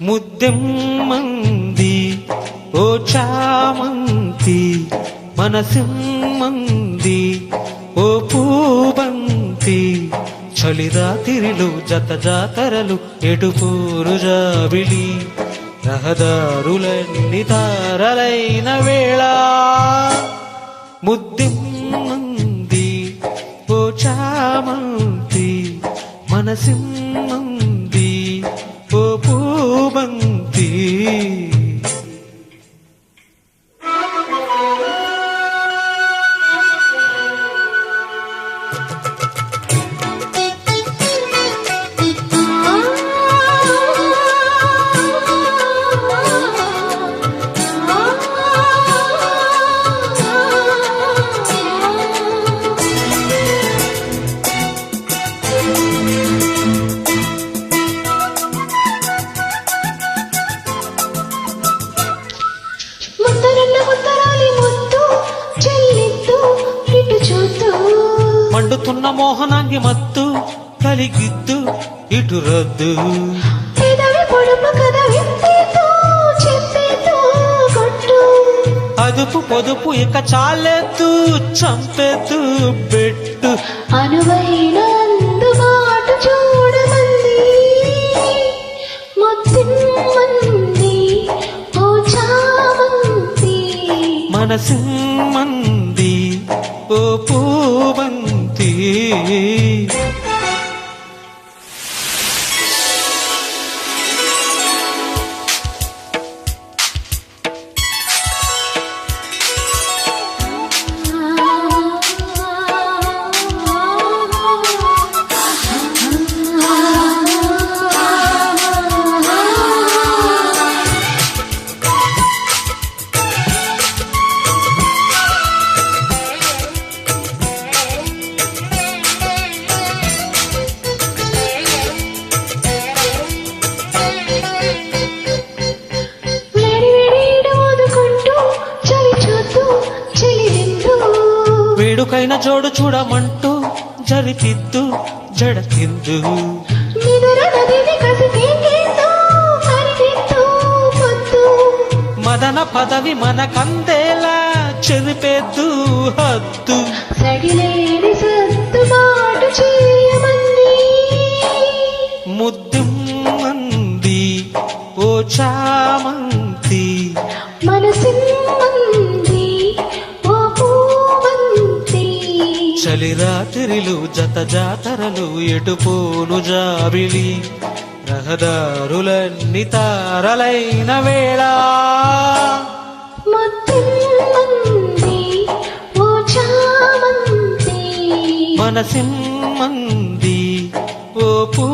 ముద్దెమ్మంది ఓ చామంతి మనసిమ్మంది ఓ పూబంతి చలిరాతిరిలు జత జాతరలు ఎటుపూరు జాబిలి రహదారులన్నీ తారలైన వేళ ముద్దెమ్మంది ఓ చామంతి మనసిమ్మంది ఓ పూబంతి మండుతున్న మోహనాంగి మత్తు కలిగిద్దు ఇటు రద్దు అదుపు పొదుపు ఇక చాలెద్దు చంపెద్దు పెట్టు అనువైన అందుబాటు చూడమంది ముద్దిమ్మంది ఓ చామంతి మనసిమ్మంది ఓ పూబంతి వేడుకైన జోడు చూడమంటూ జరిపిద్దు జడతిద్దు మదన పదవి మనకందేలా చెరిపేద్దు హద్దు ముద్దుమ్మంది ఓ చామంతి మనసిమ్మంది ఓ పూవంతి చలిరాత్రిలు జత జాతరలు ఎటుపోను జాబిలి రహదారులన్నీ తారలైన వేళ ముద్దిమ్మంది ఓ చామంతి మనసిమ్మంది ఓ పూ